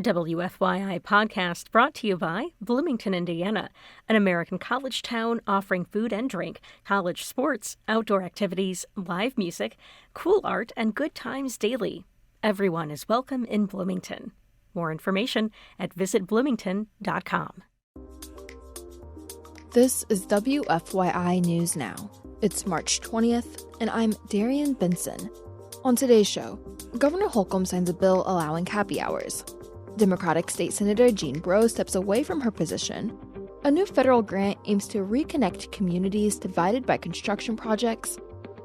WFYI podcast brought to you by Bloomington, Indiana, an American college town offering food and drink, college sports, outdoor activities, live music, cool art, and good times daily. Everyone is welcome in Bloomington. More information at visitbloomington.com. This is WFYI News Now. It's March 20th, and I'm Darian Benson. On today's show, Governor Holcomb signs a bill allowing happy hours. Democratic State Senator Jean Breaux steps away from her position. A new federal grant aims to reconnect communities divided by construction projects.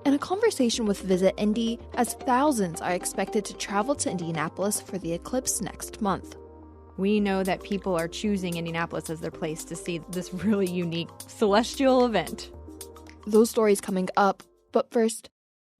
And a conversation with Visit Indy as thousands are expected to travel to Indianapolis for the Eclipse next month. We know that people are choosing Indianapolis as their place to see this really unique celestial event. Those stories coming up, but first,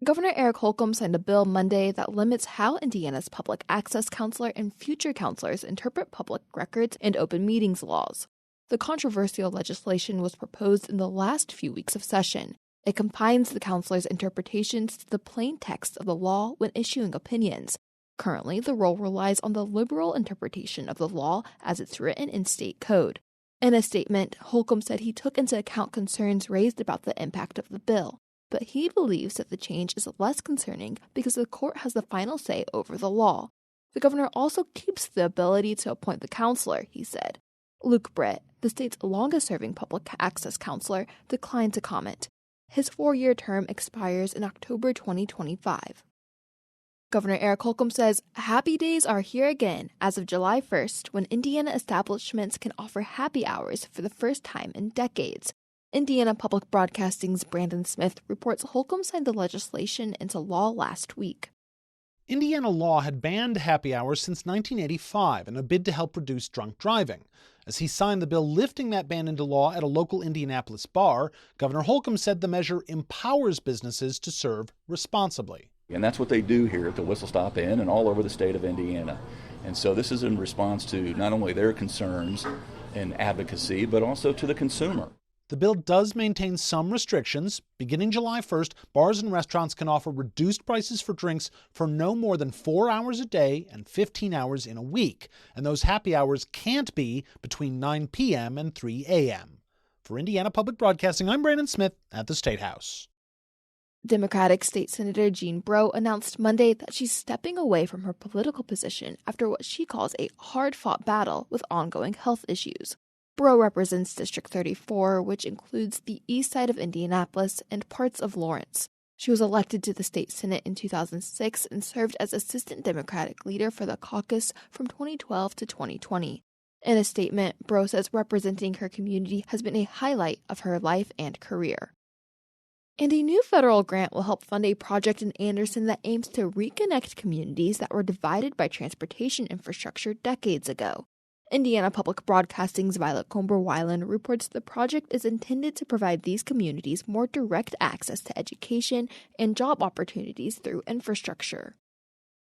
Governor Eric Holcomb signed a bill Monday that limits how Indiana's public access counselor and future counselors interpret public records and open meetings laws. The controversial legislation was proposed in the last few weeks of session. It confines the counselor's interpretations to the plain text of the law when issuing opinions. Currently, the role relies on the liberal interpretation of the law as it's written in state code. In a statement, Holcomb said he took into account concerns raised about the impact of the bill, but he believes that the change is less concerning because the court has the final say over the law. The governor also keeps the ability to appoint the counselor, he said. Luke Britt, the state's longest-serving public access counselor, declined to comment. His 4-year term expires in October 2025. Governor Eric Holcomb says happy days are here again as of July 1st when Indiana establishments can offer happy hours for the first time in decades. Indiana Public Broadcasting's Brandon Smith reports Holcomb signed the legislation into law last week. Indiana law had banned happy hours since 1985 in a bid to help reduce drunk driving. As he signed the bill lifting that ban into law at a local Indianapolis bar, Governor Holcomb said the measure empowers businesses to serve responsibly. And that's what they do here at the Whistle Stop Inn and all over the state of Indiana. And so this is in response to not only their concerns and advocacy, but also to the consumer. The bill does maintain some restrictions. Beginning July 1st, bars and restaurants can offer reduced prices for drinks for no more than 4 hours a day and 15 hours in a week. And those happy hours can't be between 9 p.m. and 3 a.m. For Indiana Public Broadcasting, I'm Brandon Smith at the State House. Democratic State Senator Jean Breaux announced Monday that she's stepping away from her political position after what she calls a hard-fought battle with ongoing health issues. Breaux represents District 34, which includes the east side of Indianapolis and parts of Lawrence. She was elected to the state Senate in 2006 and served as assistant Democratic leader for the caucus from 2012 to 2020. In a statement, Breaux says representing her community has been a highlight of her life and career. And a new federal grant will help fund a project in Anderson that aims to reconnect communities that were divided by transportation infrastructure decades ago. Indiana Public Broadcasting's Violet Comber-Weiland reports the project is intended to provide these communities more direct access to education and job opportunities through infrastructure.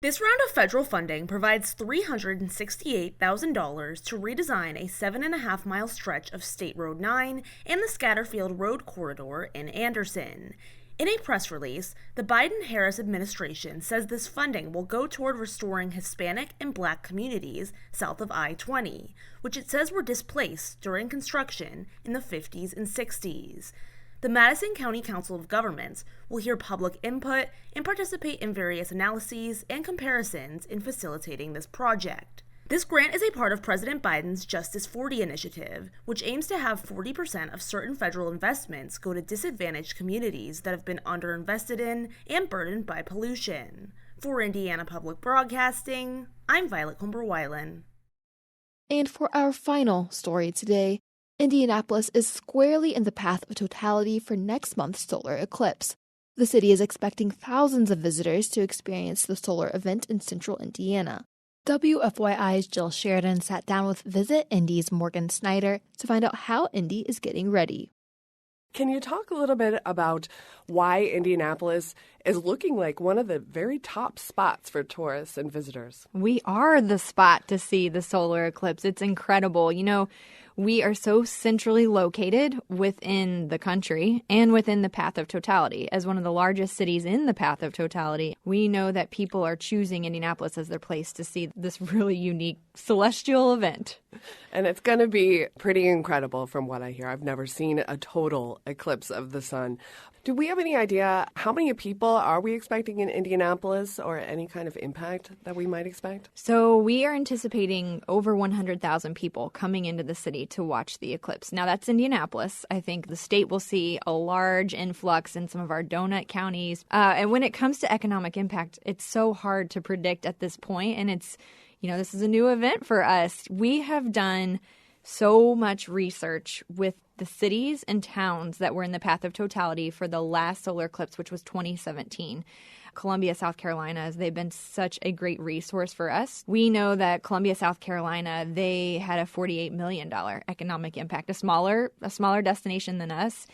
This round of federal funding provides $368,000 to redesign a 7.5-mile stretch of State Road 9 and the Scatterfield Road corridor in Anderson. In a press release, the Biden-Harris administration says this funding will go toward restoring Hispanic and Black communities south of I-20, which it says were displaced during construction in the 50s and 60s. The Madison County Council of Governments will hear public input and participate in various analyses and comparisons in facilitating this project. This grant is a part of President Biden's Justice 40 initiative, which aims to have 40% of certain federal investments go to disadvantaged communities that have been underinvested in and burdened by pollution. For Indiana Public Broadcasting, I'm Violet Comber-Weiland. And for our final story today, Indianapolis is squarely in the path of totality for next month's solar eclipse. The city is expecting thousands of visitors to experience the solar event in central Indiana. WFYI's Jill Sheridan sat down with Visit Indy's Morgan Snyder to find out how Indy is getting ready. Can you talk a little bit about why Indianapolis is looking like one of the very top spots for tourists and visitors? We are the spot to see the solar eclipse. It's incredible. You know, We are so centrally located within the country and within the path of totality. As one of the largest cities in the path of totality, we know that people are choosing Indianapolis as their place to see this really unique celestial event. And it's going to be pretty incredible from what I hear. I've never seen a total eclipse of the sun. Do we have any idea how many people are we expecting in Indianapolis, or any kind of impact that we might expect? So we are anticipating over 100,000 people coming into the city to watch the eclipse. Now, that's Indianapolis. I think the state will see a large influx in some of our donut counties. And when it comes to economic impact, it's so hard to predict at this point. And it's, this is a new event for us. We have done so much research with the cities and towns that were in the path of totality for the last solar eclipse, which was 2017. Columbia, South Carolina, they've been such a great resource for us. We know that Columbia, South Carolina, they had a $48 million economic impact, a smaller destination than us.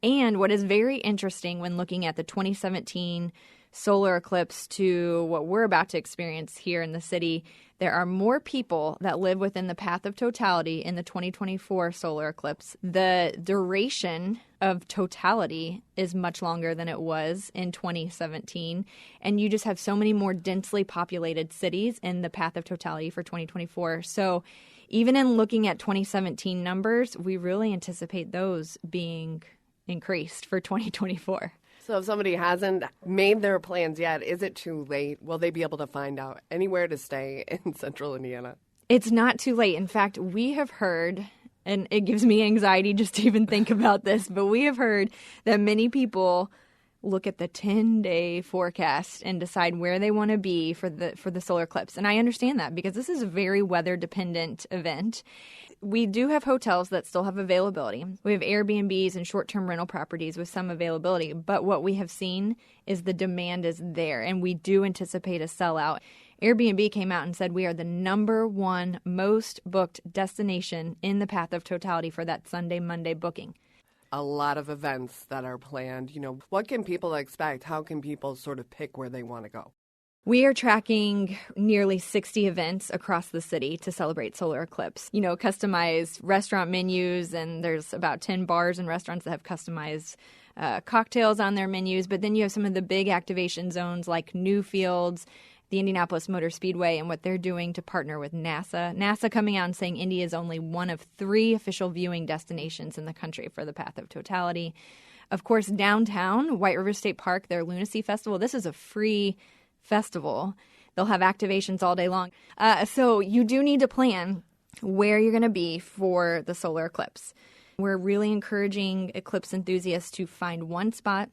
And what is very interesting when looking at the 2017 solar eclipse to what we're about to experience here in the city, there are more people that live within the path of totality in the 2024 solar eclipse. The duration of totality is much longer than it was in 2017. And you just have so many more densely populated cities in the path of totality for 2024. So even in looking at 2017 numbers, we really anticipate those being increased for 2024. So if somebody hasn't made their plans yet, is it too late? Will they be able to find out anywhere to stay in central Indiana? It's not too late. In fact, we have heard, and it gives me anxiety just to even think about this, but we have heard that many people look at the 10-day forecast and decide where they want to be for the solar eclipse. And I understand that because this is a very weather-dependent event. We do have hotels that still have availability. We have Airbnbs and short-term rental properties with some availability. But what we have seen is the demand is there, and we do anticipate a sellout. Airbnb came out and said we are the #1 most booked destination in the path of totality for that Sunday, Monday booking. A lot of events that are planned. What can people expect? How can people sort of pick where they want to go? We are tracking nearly 60 events across the city to celebrate solar eclipse. Customized restaurant menus, and there's about 10 bars and restaurants that have customized cocktails on their menus. But then you have some of the big activation zones like Newfields, the Indianapolis Motor Speedway, and what they're doing to partner with NASA. NASA coming out and saying Indy is only one of 3 official viewing destinations in the country for the path of totality. Of course, downtown, White River State Park, their Lunacy Festival, this is a free festival. They'll have activations all day long. So you do need to plan where you're going to be for the solar eclipse. We're really encouraging eclipse enthusiasts to find one spot,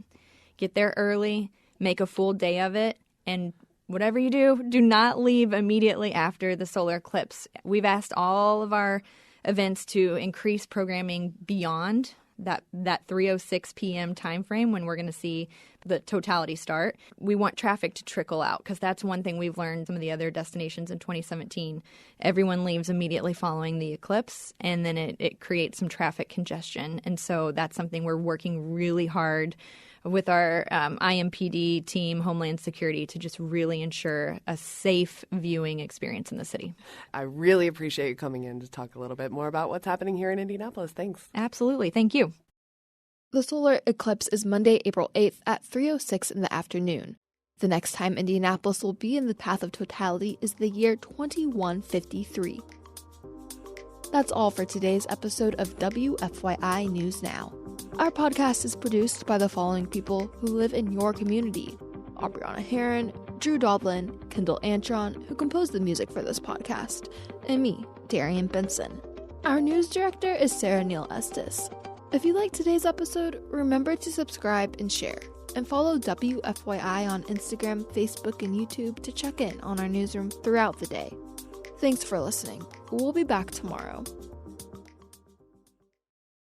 get there early, make a full day of it, and whatever you do not leave immediately after the solar eclipse. We've asked all of our events to increase programming beyond that 3:06 p.m. time frame when we're going to see the totality start. We want traffic to trickle out because that's one thing we've learned some of the other destinations in 2017. Everyone leaves immediately following the eclipse, and then it creates some traffic congestion. And so that's something we're working really hard with our IMPD team, Homeland Security, to just really ensure a safe viewing experience in the city. I really appreciate you coming in to talk a little bit more about what's happening here in Indianapolis. Thanks. Absolutely. Thank you. The solar eclipse is Monday, April 8th at 3:06 in the afternoon. The next time Indianapolis will be in the path of totality is the year 2153. That's all for today's episode of WFYI News Now. Our podcast is produced by the following people who live in your community: Aubriana Heron, Drew Dodlin, Kendall Antron, who composed the music for this podcast, and me, Darian Benson. Our news director is Sarah Neal Estes. If you liked today's episode, remember to subscribe and share, and follow WFYI on Instagram, Facebook, and YouTube to check in on our newsroom throughout the day. Thanks for listening. We'll be back tomorrow.